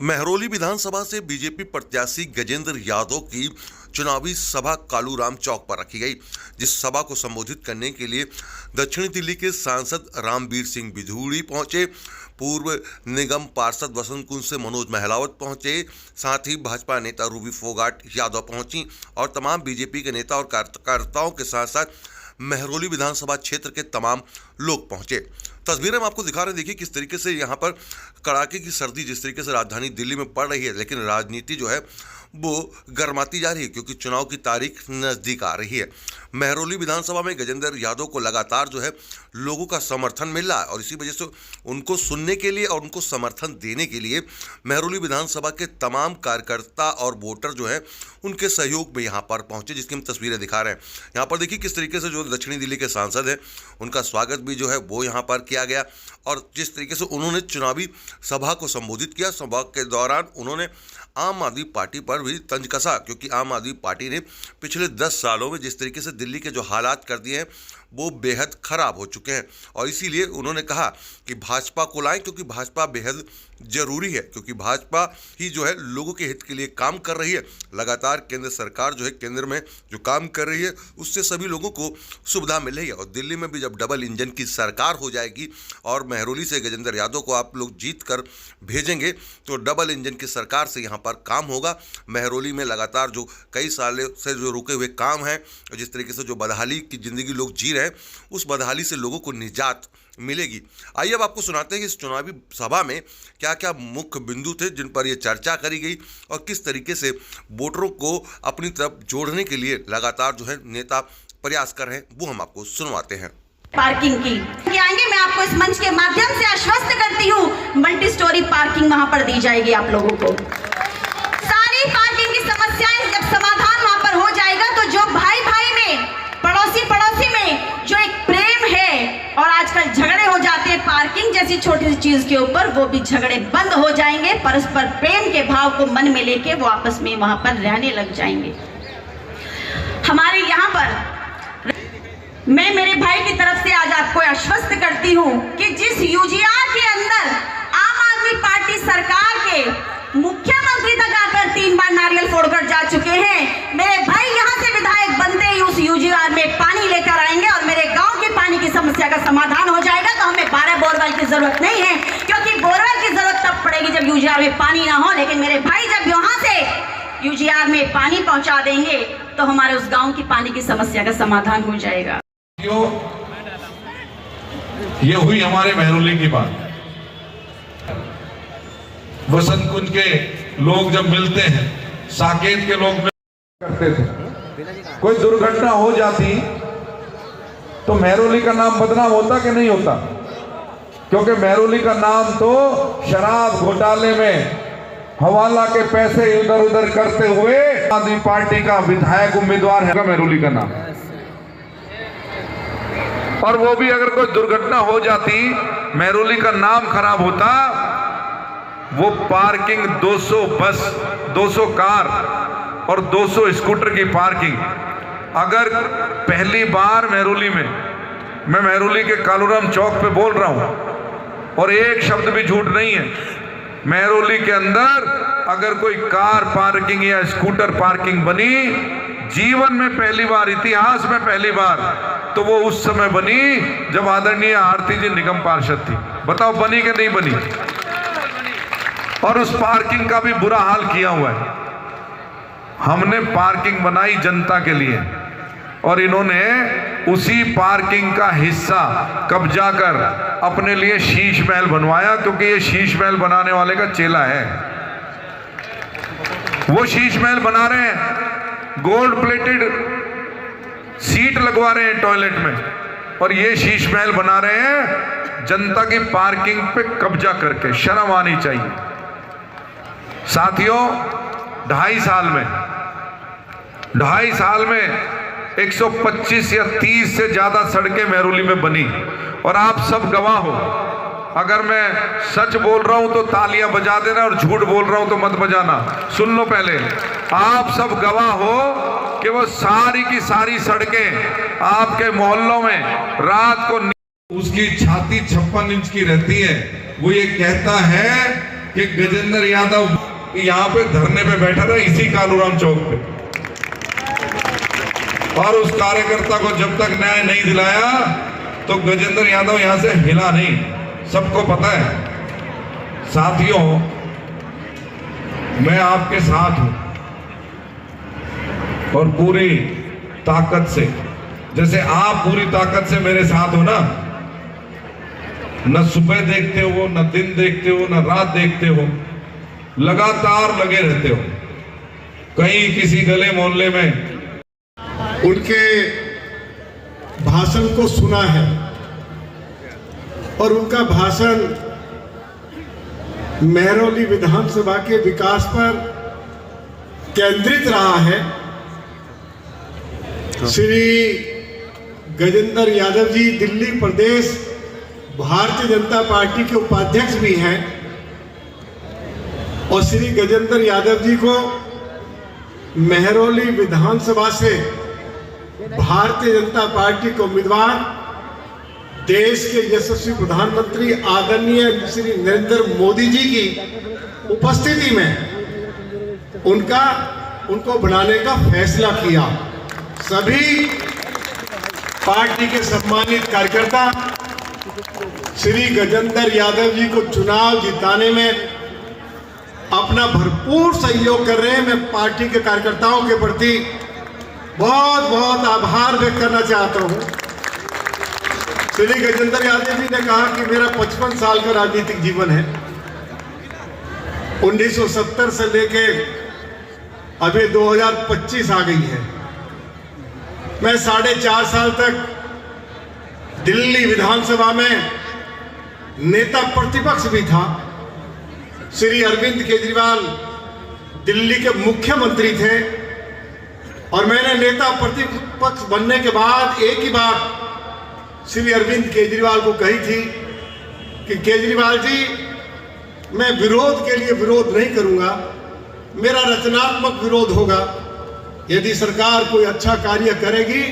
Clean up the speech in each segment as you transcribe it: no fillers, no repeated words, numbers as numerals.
महरौली विधानसभा से बीजेपी प्रत्याशी गजेंद्र यादव की चुनावी सभा कालूराम चौक पर रखी गई, जिस सभा को संबोधित करने के लिए दक्षिणी दिल्ली के सांसद रामवीर सिंह बिधूड़ी पहुंचे, पूर्व निगम पार्षद वसंत कुंज से मनोज महलावत पहुंचे, साथ ही भाजपा नेता रूबी फोगाट यादव पहुंची और तमाम बीजेपी के नेता और कार्यकर्ताओं के साथ साथ महरौली विधानसभा क्षेत्र के तमाम लोग पहुंचे। तस्वीरें हम आपको दिखा रहे हैं। देखिए किस तरीके से यहाँ पर कड़ाके की सर्दी जिस तरीके से राजधानी दिल्ली में पड़ रही है, लेकिन राजनीति जो है वो गर्माती जा रही है क्योंकि चुनाव की तारीख नज़दीक आ रही है। महरौली विधानसभा में गजेंद्र यादव को लगातार जो है लोगों का समर्थन मिल रहा है और इसी वजह से उनको सुनने के लिए और उनको समर्थन देने के लिए महरौली विधानसभा के तमाम कार्यकर्ता और वोटर जो है उनके सहयोग में यहाँ पर पहुँचे, जिसकी हम तस्वीरें दिखा रहे हैं। यहाँ पर देखिए किस तरीके से जो दक्षिणी दिल्ली के सांसद हैं उनका स्वागत भी जो है वो यहाँ पर किया गया और जिस तरीके से उन्होंने चुनावी सभा को संबोधित किया। सभा के दौरान उन्होंने आम आदमी पार्टी पर भी तंज कसा क्योंकि आम आदमी पार्टी ने पिछले 10 सालों में जिस तरीके से दिल्ली के जो हालात कर दिए हैं वो बेहद ख़राब हो चुके हैं और इसीलिए उन्होंने कहा कि भाजपा को लाएं क्योंकि भाजपा बेहद ज़रूरी है, क्योंकि भाजपा ही जो है लोगों के हित के लिए काम कर रही है। लगातार केंद्र सरकार जो है केंद्र में जो काम कर रही है उससे सभी लोगों को सुविधा मिल रही है और दिल्ली में भी जब डबल इंजन की सरकार हो जाएगी और महरौली से गजेंद्र यादव को आप लोग जीत कर भेजेंगे तो डबल इंजन की सरकार से यहाँ पर काम होगा। महरौली में लगातार जो कई सालों से जो रुके हुए काम हैं और जिस तरीके से जो बदहाली की ज़िंदगी लोग जी रहे हैं उस बदहाली से लोगों को निजात मिलेगी। आइए अब आपको सुनाते हैं कि इस चुनावी सभा में क्या क्या मुख्य बिंदु थे जिन पर यह चर्चा करी गई और किस तरीके से वोटरों को अपनी तरफ जोड़ने के लिए लगातार जो है नेता प्रयास कर रहे हैं, वो हम आपको सुनवाते हैं। पार्किंग की आएंगे, मैं आपको इस मंच के माध्यम से आश्वस्त करती हूँ मल्टी स्टोरी पार्किंग वहां पर दी जाएगी आप लोगों को। सारी पार्किंग की समस्याएं जब समाधान वहां पर हो जाएगा तो जो भाई भाई में पड़ोसी में जो एक प्रेम है और आजकल झगड़े हो जाते हैं पार्किंग जैसी छोटी सी चीज के ऊपर, वो भी झगड़े बंद हो जाएंगे। परस्पर प्रेम के भाव को मन में लेके वो आपस में वहां पर रहने लग जाएंगे। हमारे यहाँ पर मैं मेरे भाई की तरफ से आज आपको आश्वस्त करती हूँ कि जिस यूजीआर के अंदर आम आदमी पार्टी सरकार के मुख्यमंत्री तक आकर 3 बार नारियल फोड़कर जा चुके हैं, मेरे भाई यहाँ से विधायक बनते ही उस यूजीआर में पानी लेकर आएंगे और मेरे गांव की पानी की समस्या का समाधान हो जाएगा। तो हमें 12 बोरवेल की जरूरत नहीं है क्योंकि बोरवेल की जरूरत तब पड़ेगी जब यूजीआर में पानी ना हो, लेकिन मेरे भाई जब यहाँ से यूजीआर में पानी पहुंचा देंगे तो हमारे उस गाँव की पानी की समस्या का समाधान हो जाएगा। ये हुई हमारे महरौली की बात। वसंत कुंज के लोग जब मिलते हैं, साकेत के लोग करते थे, कोई दुर्घटना हो जाती तो महरौली का नाम बदनाम होता कि नहीं होता? क्योंकि महरौली का नाम तो शराब घोटाले में हवाला के पैसे इधर उधर करते हुए आदमी पार्टी का विधायक उम्मीदवार है महरौली का नाम। और वो भी अगर कोई दुर्घटना हो जाती, महरौली का नाम खराब होता, वो पार्किंग 200 बस, 200 कार और 200 स्कूटर की पार्किंग अगर पहली बार महरौली में, मैं महरौली के कालूराम चौक पे बोल रहा हूं और एक शब्द भी झूठ नहीं है, महरौली के अंदर अगर कोई कार पार्किंग या स्कूटर पार्किंग बनी जीवन में पहली बार, इतिहास में पहली बार, तो वो उस समय बनी जब आदरणीय आरती जी निगम पार्षद थी। बताओ बनी कि नहीं बनी? और उस पार्किंग का भी बुरा हाल किया हुआ है। हमने पार्किंग बनाई जनता के लिए और इन्होंने उसी पार्किंग का हिस्सा कब्जा कर अपने लिए शीश महल बनवाया, क्योंकि ये शीश महल बनाने वाले का चेला है। वो शीश महल बना रहे हैं, गोल्ड प्लेटेड सीट लगवा रहे हैं टॉयलेट में और ये शीश महल बना रहे हैं जनता की पार्किंग पे कब्जा करके। शर्म आनी चाहिए साथियों। 2.5 साल में 125 या 30 से ज्यादा सड़कें महरौली में बनी और आप सब गवाह हो। अगर मैं सच बोल रहा हूं तो तालियां बजा देना और झूठ बोल रहा हूं तो मत बजाना। सुन लो, पहले आप सब गवाह हो कि वो सारी की सारी सड़कें आपके मोहल्लों में रात को, उसकी छाती 56 इंच की रहती है। वो ये कहता है कि गजेंद्र यादव यहाँ पे धरने पे बैठा रहा इसी कालूराम चौक पे, और उस कार्यकर्ता को जब तक न्याय नहीं दिलाया तो गजेंद्र यादव यहाँ से हिला नहीं, सबको पता है। साथियों, मैं आपके साथ हूं और पूरी ताकत से, जैसे आप पूरी ताकत से मेरे साथ हो ना, न सुबह देखते हो, न दिन देखते हो, न रात देखते हो, लगातार लगे रहते हो। कहीं किसी गले मोहल्ले में उनके भाषण को सुना है और उनका भाषण महरौली विधानसभा के विकास पर केंद्रित रहा है। श्री गजेंद्र यादव जी दिल्ली प्रदेश भारतीय जनता पार्टी के उपाध्यक्ष भी हैं और श्री गजेंद्र यादव जी को महरौली विधानसभा से भारतीय जनता पार्टी के उम्मीदवार, देश के यशस्वी प्रधानमंत्री आदरणीय श्री नरेंद्र मोदी जी की उपस्थिति में उनको बनाने का फैसला किया। सभी पार्टी के सम्मानित कार्यकर्ता श्री गजेंद्र यादव जी को चुनाव जिताने में अपना भरपूर सहयोग कर रहे हैं। मैं पार्टी के कार्यकर्ताओं के प्रति बहुत बहुत आभार व्यक्त करना चाहता हूं। श्री गजेंद्र यादव जी ने कहा कि मेरा 55 साल का राजनीतिक जीवन है। 1970 से लेके अभी 2025 आ गई है। मैं 4.5 साल तक दिल्ली विधानसभा में नेता प्रतिपक्ष भी था। श्री अरविंद केजरीवाल दिल्ली के मुख्यमंत्री थे और मैंने नेता प्रतिपक्ष बनने के बाद एक ही बात श्री अरविंद केजरीवाल को कही थी कि केजरीवाल जी, मैं विरोध के लिए विरोध नहीं करूंगा, मेरा रचनात्मक विरोध होगा। यदि सरकार कोई अच्छा कार्य करेगी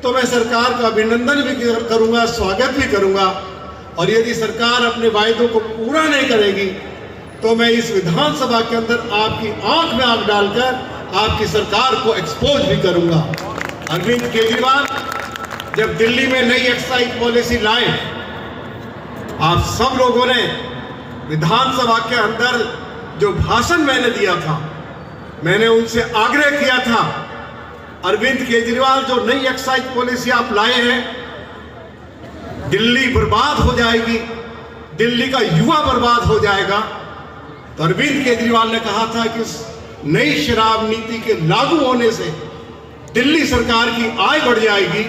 तो मैं सरकार का अभिनंदन भी करूंगा, स्वागत भी करूंगा, और यदि सरकार अपने वायदों को पूरा नहीं करेगी तो मैं इस विधानसभा के अंदर आपकी आंख में आंख डालकर आपकी सरकार को एक्सपोज भी करूंगा। अरविंद केजरीवाल जब दिल्ली में नई एक्साइज पॉलिसी लाए, आप सब लोगों ने विधानसभा के अंदर जो भाषण मैंने दिया था, मैंने उनसे आग्रह किया था, अरविंद केजरीवाल जो नई एक्साइज पॉलिसी आप लाए हैं, दिल्ली बर्बाद हो जाएगी, दिल्ली का युवा बर्बाद हो जाएगा। तो अरविंद केजरीवाल ने कहा था कि नई शराब नीति के लागू होने से दिल्ली सरकार की आय बढ़ जाएगी,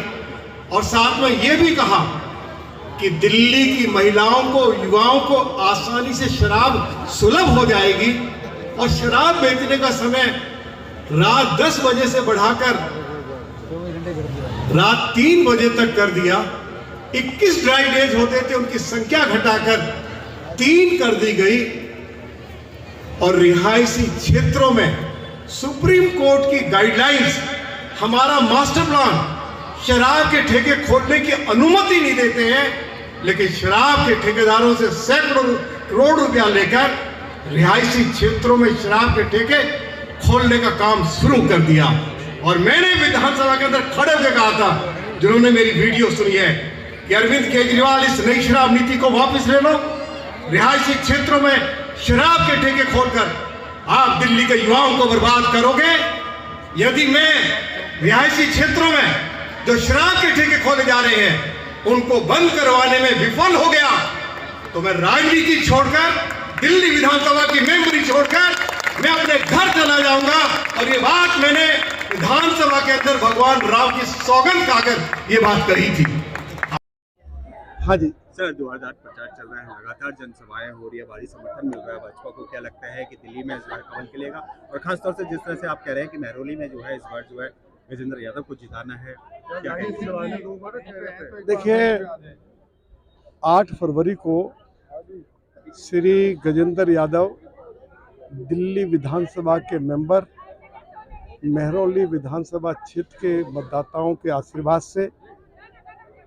और साथ में यह भी कहा कि दिल्ली की महिलाओं को, युवाओं को आसानी से शराब सुलभ हो जाएगी, और शराब बेचने का समय रात 10 बजे से बढ़ाकर रात 3 बजे तक कर दिया। 21 ड्राई डेज होते थे, उनकी संख्या घटाकर 3 कर दी गई। और रिहायशी क्षेत्रों में सुप्रीम कोर्ट की गाइडलाइंस, हमारा मास्टर प्लान शराब के ठेके खोलने की अनुमति नहीं देते हैं, लेकिन शराब के ठेकेदारों से सैकड़ों करोड़ रुपया लेकर रिहायशी क्षेत्रों में शराब के ठेके खोलने का काम शुरू कर दिया। और मैंने विधानसभा के अंदर खड़े होकर कहा था, जिन्होंने मेरी वीडियो सुनी है, कि अरविंद केजरीवाल इस नई शराब नीति को वापस ले लो। रिहायशी क्षेत्रों में शराब के ठेके खोलकर आप दिल्ली के युवाओं को बर्बाद करोगे। यदि मैं रिहायशी क्षेत्रों में जो शराब के ठेके खोले जा रहे हैं उनको बंद करवाने में विफल हो गया, तो मैं राजनीति छोड़कर, दिल्ली विधानसभा की मेंबरी छोड़कर मैं अपने घर चला जाऊंगा। और ये बात मैंने विधानसभा के अंदर भगवान राम की सौगंध खाकर ये बात कही थी। हाँ जी सर, 2000 प्रचार चल रहा है, लगातार जनसभाएं हो रही है, भारी समर्थन मिल रहा है भाजपा को। क्या लगता है कि दिल्ली में इस बार कमल खिलेगा? और खासतौर से जिस तरह से आप कह रहे हैं कि महरौली में जो है इस बार जो है गजेंद्र यादव को जिताना है, क्या कहेंगे? देखिए, 8 फरवरी को श्री गजेंद्र यादव दिल्ली विधानसभा के मेंबर, महरौली विधानसभा क्षेत्र के मतदाताओं के आशीर्वाद से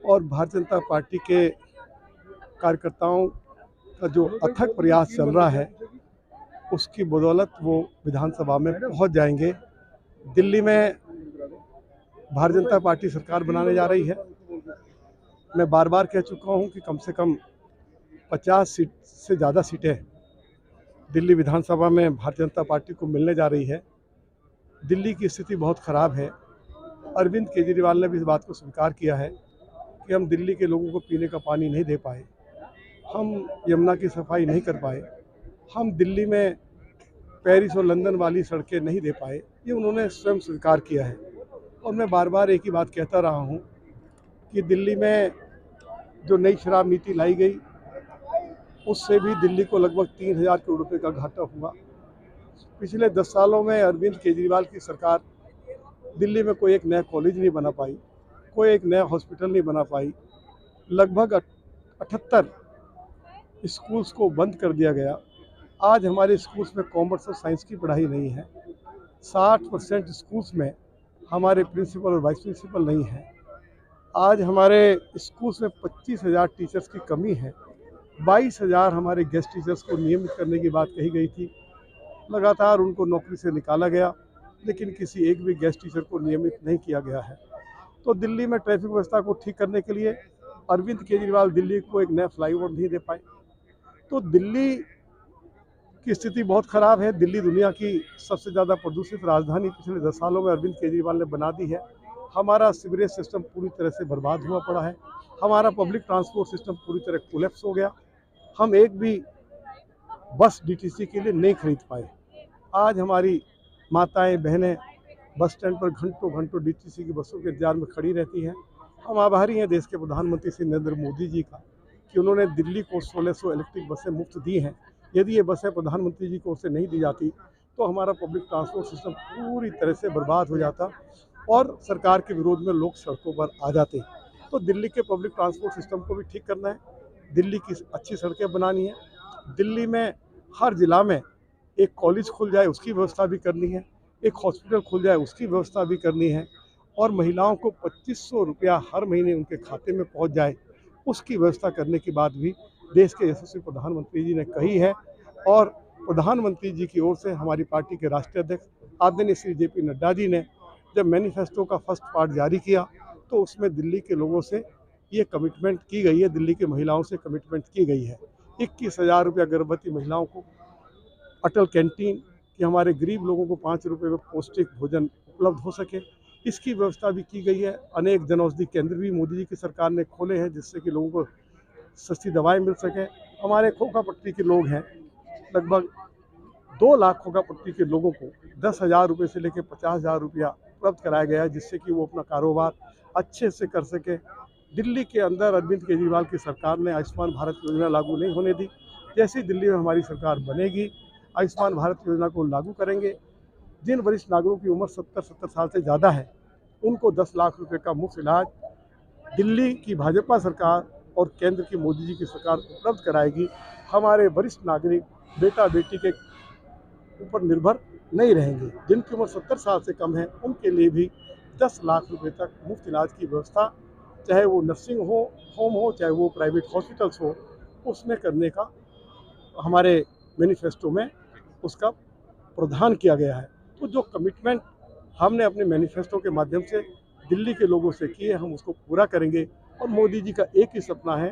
और भारतीय जनता पार्टी के कार्यकर्ताओं का जो अथक प्रयास चल रहा है, उसकी बदौलत वो विधानसभा में पहुंच जाएंगे। दिल्ली में भारतीय जनता पार्टी सरकार बनाने जा रही है। मैं बार बार कह चुका हूं कि कम से कम 50 सीट से ज़्यादा सीटें दिल्ली विधानसभा में भारतीय जनता पार्टी को मिलने जा रही है। दिल्ली की स्थिति बहुत ख़राब है। अरविंद केजरीवाल ने भी इस बात को स्वीकार किया है कि हम दिल्ली के लोगों को पीने का पानी नहीं दे पाए, हम यमुना की सफाई नहीं कर पाए, हम दिल्ली में पेरिस और लंदन वाली सड़कें नहीं दे पाए। ये उन्होंने स्वयं स्वीकार किया है। और मैं बार बार एक ही बात कहता रहा हूँ कि दिल्ली में जो नई शराब नीति लाई गई उससे भी दिल्ली को लगभग 3000 करोड़ रुपए का घाटा हुआ। पिछले 10 सालों में अरविंद केजरीवाल की सरकार दिल्ली में कोई एक नया कॉलेज नहीं बना पाई, कोई एक नया हॉस्पिटल नहीं बना पाई। लगभग 78 स्कूल्स को बंद कर दिया गया। आज हमारे स्कूल्स में कॉमर्स और साइंस की पढ़ाई नहीं है। 60% स्कूल्स में हमारे प्रिंसिपल और वाइस प्रिंसिपल नहीं है। आज हमारे स्कूल्स में 25,000 टीचर्स की कमी है। 22,000 हमारे गेस्ट टीचर्स को नियमित करने की बात कही गई थी। लगातार उनको नौकरी से निकाला गया, लेकिन किसी एक भी गेस्ट टीचर को नियमित नहीं किया गया है। तो दिल्ली में ट्रैफिक व्यवस्था को ठीक करने के लिए अरविंद केजरीवाल दिल्ली को एक नया फ्लाईओवर नहीं दे पाए। तो दिल्ली की स्थिति बहुत ख़राब है। दिल्ली दुनिया की सबसे ज़्यादा प्रदूषित राजधानी पिछले 10 सालों में अरविंद केजरीवाल ने बना दी है। हमारा सीवरेज सिस्टम पूरी तरह से बर्बाद हुआ पड़ा है। हमारा पब्लिक ट्रांसपोर्ट सिस्टम पूरी तरह कोलैप्स हो गया। हम एक भी बस डीटीसी के लिए नहीं खरीद पाए। आज हमारी माताएं बहनें बस स्टैंड पर घंटों घंटों डीटीसी की बसों के इंतजार में खड़ी रहती हैं। हम आभारी हैं देश के प्रधानमंत्री श्री नरेंद्र मोदी जी का कि उन्होंने दिल्ली को 1600 इलेक्ट्रिक बसें मुफ्त दी हैं। यदि ये बसें प्रधानमंत्री जी की ओर से नहीं दी जाती तो हमारा पब्लिक ट्रांसपोर्ट सिस्टम पूरी तरह से बर्बाद हो जाता और सरकार के विरोध में लोग सड़कों पर आ जाते। तो दिल्ली के पब्लिक ट्रांसपोर्ट सिस्टम को भी ठीक करना है, दिल्ली की अच्छी सड़कें बनानी है, दिल्ली में हर जिला में एक कॉलेज खुल जाए उसकी व्यवस्था भी करनी है, एक हॉस्पिटल खुल जाए उसकी व्यवस्था भी करनी है, और महिलाओं को 2500 रुपया हर महीने उनके खाते में पहुंच जाए उसकी व्यवस्था करने की बात भी देश के यशस्वी प्रधानमंत्री जी ने कही है। और प्रधानमंत्री जी की ओर से हमारी पार्टी के राष्ट्रीय अध्यक्ष आदरणीय श्री JP नड्डा जी ने जब मैनिफेस्टो का फर्स्ट पार्ट जारी किया तो उसमें दिल्ली के लोगों से ये कमिटमेंट की गई है, दिल्ली की महिलाओं से कमिटमेंट की गई है 21,000 रुपया गर्भवती महिलाओं को, अटल कैंटीन कि हमारे गरीब लोगों को 5 रुपये में पौष्टिक भोजन उपलब्ध हो सके, इसकी व्यवस्था भी की गई है। अनेक जनऔषधि केंद्र भी मोदी जी की सरकार ने खोले हैं जिससे कि लोगों को सस्ती दवाएं मिल सकें। हमारे खोखा पट्टी के लोग हैं, लगभग 2 लाख खोखा पट्टी के लोगों को 10,000 रुपये से लेकर 50,000 रुपया उपलब्ध कराया गया है जिससे कि वो अपना कारोबार अच्छे से कर सके। दिल्ली के अंदर अरविंद केजरीवाल की सरकार ने आयुष्मान भारत योजना लागू नहीं होने दी। जैसे ही दिल्ली में हमारी सरकार बनेगी आयुष्मान भारत योजना को लागू करेंगे। जिन वरिष्ठ नागरिकों की उम्र 70 साल से ज़्यादा है उनको 10 लाख रुपए का मुफ्त इलाज दिल्ली की भाजपा सरकार और केंद्र की मोदी जी की सरकार उपलब्ध कराएगी। हमारे वरिष्ठ नागरिक बेटा बेटी के ऊपर निर्भर नहीं रहेंगे। जिनकी उम्र 70 साल से कम है उनके लिए भी 10 लाख रुपए तक मुफ्त इलाज की व्यवस्था, चाहे वो नर्सिंग होम हो, चाहे वो प्राइवेट हॉस्पिटल्स हो, उसमें करने का हमारे मैनिफेस्टो में उसका प्रावधान किया गया है। तो जो कमिटमेंट हमने अपने मैनिफेस्टो के माध्यम से दिल्ली के लोगों से किए हम उसको पूरा करेंगे। और मोदी जी का एक ही सपना है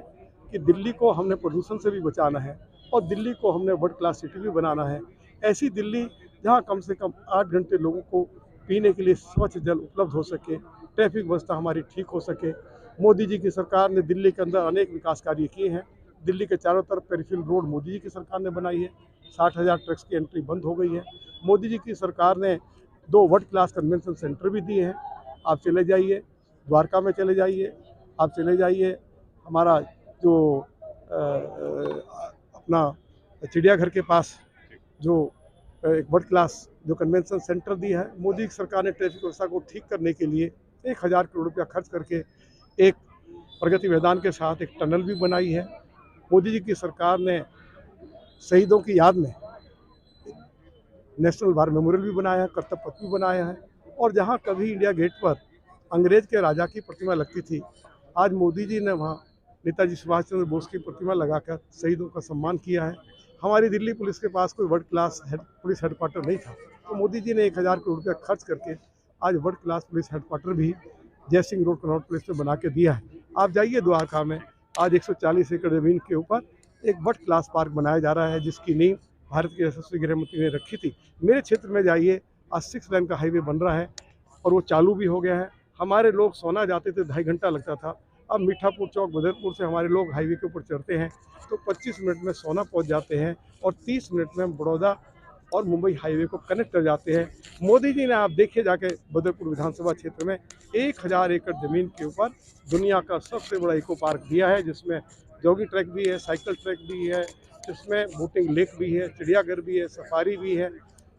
कि दिल्ली को हमने प्रदूषण से भी बचाना है और दिल्ली को हमने वर्ल्ड क्लास सिटी भी बनाना है। ऐसी दिल्ली जहां कम से कम 8 घंटे लोगों को पीने के लिए स्वच्छ जल उपलब्ध हो सके, ट्रैफिक व्यवस्था हमारी ठीक हो सके। मोदी जी की सरकार ने दिल्ली के अंदर अनेक विकास कार्य किए हैं। दिल्ली के चारों तरफ पेरिफेरल रोड मोदी जी की सरकार ने बनाई है। 60,000 ट्रक्स की एंट्री बंद हो गई है। मोदी जी की सरकार ने 2 वर्ल्ड क्लास कन्वेंशन सेंटर भी दिए हैं। आप चले जाइए, द्वारका में चले जाइए, आप चले जाइए हमारा जो अपना चिड़ियाघर के पास जो एक वर्ल्ड क्लास जो कन्वेंशन सेंटर दिया है। मोदी की सरकार ने ट्रैफिक व्यवस्था को ठीक करने के लिए 1000 करोड़ रुपया खर्च करके एक प्रगति मैदान के साथ एक टनल भी बनाई है। मोदी जी की सरकार ने शहीदों की याद में नेशनल वार मेमोरियल भी बनाया है, कर्तव्य पथ भी बनाया है। और जहाँ कभी इंडिया गेट पर अंग्रेज के राजा की प्रतिमा लगती थी, आज मोदी जी ने वहाँ नेताजी सुभाष चंद्र बोस की प्रतिमा लगाकर शहीदों का सम्मान किया है। हमारी दिल्ली पुलिस के पास कोई वर्ल्ड क्लास पुलिस हेडक्वार्टर नहीं था, तो मोदी जी ने 1000 करोड़ रुपया खर्च करके आज वर्ल्ड क्लास पुलिस हेडक्वार्टर भी जय सिंह रोड कनॉट प्लेस में बना के दिया है। आप जाइए द्वारका में, आज 140 एकड़ ज़मीन के ऊपर एक वर्ल्ड क्लास पार्क बनाया जा रहा है, जिसकी नींव भारत के यशस्वी गृह मंत्री ने रखी थी। मेरे क्षेत्र में जाइए, आज 6 लेन का हाईवे बन रहा है और वो चालू भी हो गया है। हमारे लोग सोना जाते थे 2.5 घंटा लगता था, अब मीठापुर चौक बदरपुर से हमारे लोग हाईवे के ऊपर चढ़ते हैं तो 25 मिनट में सोना पहुंच जाते हैं और 30 मिनट में बड़ौदा और मुंबई हाईवे को कनेक्ट कर जाते हैं। मोदी जी ने, आप देखिए जाके बदरपुर विधानसभा क्षेत्र में 1000 एकड़ ज़मीन के ऊपर दुनिया का सबसे बड़ा इको पार्क दिया है, जिसमें जॉगिंग ट्रैक भी है, साइकिल ट्रैक भी है, जिसमें बोटिंग लेक भी है, चिड़ियाघर भी है, सफारी भी है,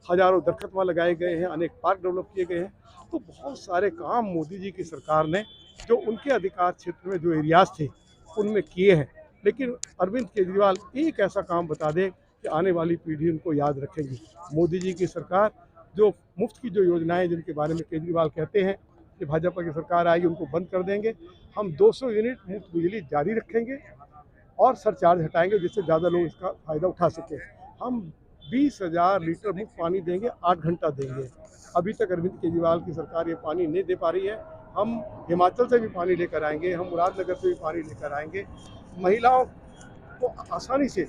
हज़ारों दरख्त वहाँ लगाए गए हैं, अनेक पार्क डेवलप किए गए हैं। तो बहुत सारे काम मोदी जी की सरकार ने जो उनके अधिकार क्षेत्र में जो एरियाज थे उनमें किए हैं। लेकिन अरविंद केजरीवाल एक ऐसा काम बता दे कि आने वाली पीढ़ी उनको याद रखेगी। मोदी जी की सरकार जो मुफ्त की जो योजनाएं जिनके बारे में केजरीवाल कहते हैं कि भाजपा की सरकार आएगी उनको बंद कर देंगे, हम 200 यूनिट मुफ्त बिजली जारी रखेंगे और सरचार्ज हटाएंगे जिससे ज़्यादा लोग इसका फ़ायदा उठा सकें। हम 20,000 लीटर मुफ्त पानी देंगे, 8 घंटा देंगे। अभी तक अरविंद केजरीवाल की सरकार ये पानी नहीं दे पा रही है। हम हिमाचल से भी पानी लेकर आएंगे, हम मुरादनगर से भी पानी लेकर आएंगे। महिलाओं को आसानी से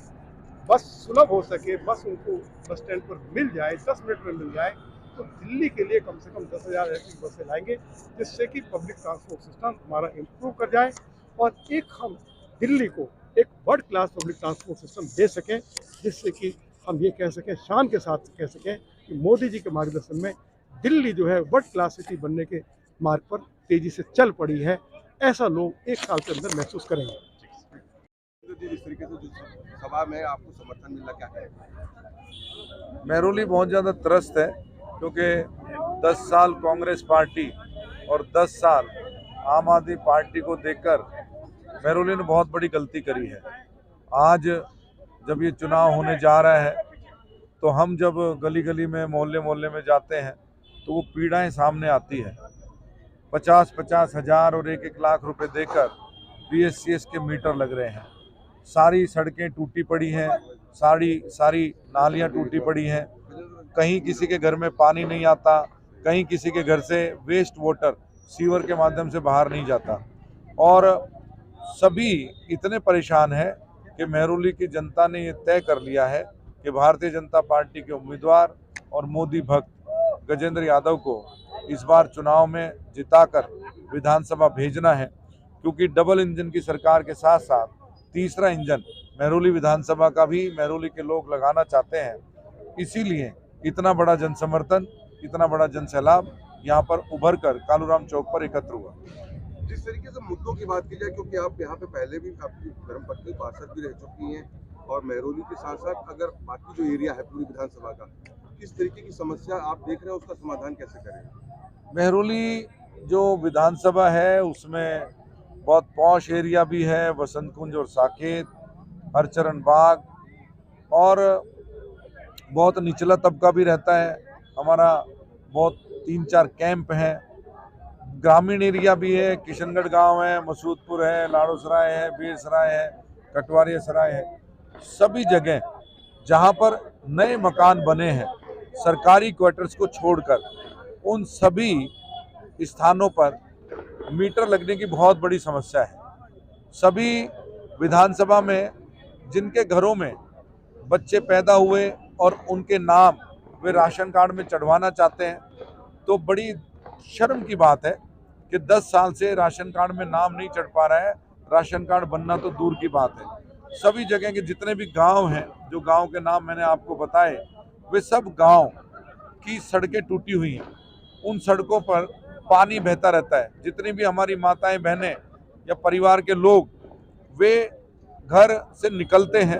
बस सुलभ हो सके, बस उनको बस स्टैंड पर मिल जाए, 10 मिनट में मिल जाए, तो दिल्ली के लिए कम से कम 10,000 इलेक्ट्रिक बसें लाएंगे, जिससे कि पब्लिक ट्रांसपोर्ट सिस्टम हमारा इम्प्रूव कर जाए और एक हम दिल्ली को एक world class public transport system दे सकें, जिससे कि हम ये कह सकें, शान के साथ कह सकें कि मोदी जी के मार्गदर्शन में दिल्ली जो है वर्ल्ड क्लास सिटी बनने के मार्ग पर तेजी से चल पड़ी है। ऐसा लोग 1 साल के अंदर महसूस करेंगे। जिस तरीके से जो सभा में आपको समर्थन मिला, क्या कहेंगे? महरौली बहुत ज़्यादा त्रस्त है, क्योंकि 10 साल कांग्रेस पार्टी और 10 साल आम आदमी पार्टी को देखकर महरौली ने बहुत बड़ी गलती करी है। आज जब ये चुनाव होने जा रहा है तो हम जब गली गली में, मोहल्ले मोहल्ले में जाते हैं तो वो पीड़ाएं सामने आती है। 50-50 हज़ार और 1-1 लाख रुपए देकर BSCS के मीटर लग रहे हैं। सारी सड़कें टूटी पड़ी हैं, सारी नालियां टूटी पड़ी हैं। कहीं किसी के घर में पानी नहीं आता, कहीं किसी के घर से वेस्ट वाटर सीवर के माध्यम से बाहर नहीं जाता और सभी इतने परेशान हैं कि महरौली की जनता ने ये तय कर लिया है कि भारतीय जनता पार्टी के उम्मीदवार और मोदी भक्त गजेंद्र यादव को इस बार चुनाव में जिताकर विधानसभा भेजना है, क्योंकि डबल इंजन की सरकार के साथ साथ तीसरा इंजन महरौली विधानसभा का भी महरौली के लोग लगाना चाहते हैं। इसीलिए इतना बड़ा जनसमर्थन, इतना बड़ा जनसैलाब यहाँ पर उभर कर कालूराम चौक पर एकत्र हुआ। जिस तरीके से मुद्दों की बात की जाए, क्योंकि आप यहाँ पे पहले भी आपकी धर्मपत्नी पार्षद भी रह चुकी हैं और महरौली के साथ साथ अगर बाकी जो एरिया है पूरी विधानसभा का, किस तरीके की समस्या आप देख रहे हैं, उसका समाधान कैसे करें? महरौली जो विधानसभा है उसमें बहुत पॉश एरिया भी है, वसंत कुंज और साकेत, हरचरण बाग, और बहुत निचला तबका भी रहता है। हमारा बहुत 3-4 कैंप हैं, ग्रामीण एरिया भी है, किशनगढ़ गांव है, मसूदपुर है, लाड़ोसराय है, बीरसराय है, कटवारिया सराय है। सभी जगह जहां पर नए मकान बने हैं सरकारी क्वार्टर्स को छोड़कर, उन सभी स्थानों पर मीटर लगने की बहुत बड़ी समस्या है। सभी विधानसभा में जिनके घरों में बच्चे पैदा हुए और उनके नाम वे राशन कार्ड में चढ़वाना चाहते हैं, तो बड़ी शर्म की बात है कि 10 साल से राशन कार्ड में नाम नहीं चढ़ पा रहा है। राशन कार्ड बनना तो दूर की बात है। सभी जगह के जितने भी गांव हैं, जो गांव के नाम मैंने आपको बताए, वे सब गांव की सड़कें टूटी हुई हैं। उन सड़कों पर पानी बहता रहता है। जितनी भी हमारी माताएं, बहनें या परिवार के लोग, वे घर से निकलते हैं,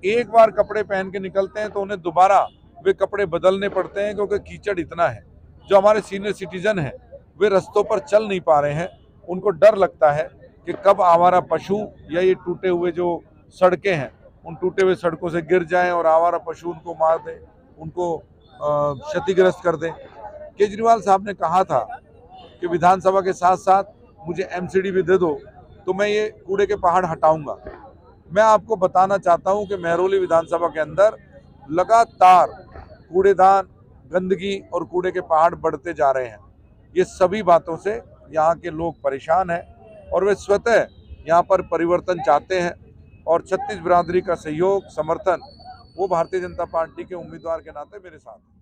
एक बार कपड़े पहन के निकलते हैं तो उन्हें दोबारा वे कपड़े बदलने पड़ते हैं, क्योंकि कीचड़ इतना है। जो हमारे सीनियर सिटीजन हैं वे रास्तों पर चल नहीं पा रहे हैं। उनको डर लगता है कि कब आवारा पशु या ये टूटे हुए जो सड़कें हैं, उन टूटे हुए सड़कों से गिर जाएं और आवारा पशु उनको मार दें, उनको क्षतिग्रस्त कर दें। केजरीवाल साहब ने कहा था कि विधानसभा के साथ साथ मुझे MCD भी दे दो, तो मैं ये कूड़े के पहाड़ हटाऊंगा। मैं आपको बताना चाहता हूं कि महरौली विधानसभा के अंदर लगातार कूड़ेदान, गंदगी और कूड़े के पहाड़ बढ़ते जा रहे हैं। ये सभी बातों से यहाँ के लोग परेशान हैं और वे स्वतः यहाँ पर परिवर्तन चाहते हैं और छत्तीस बिरादरी का सहयोग, समर्थन वो भारतीय जनता पार्टी के उम्मीदवार के नाते मेरे साथ है।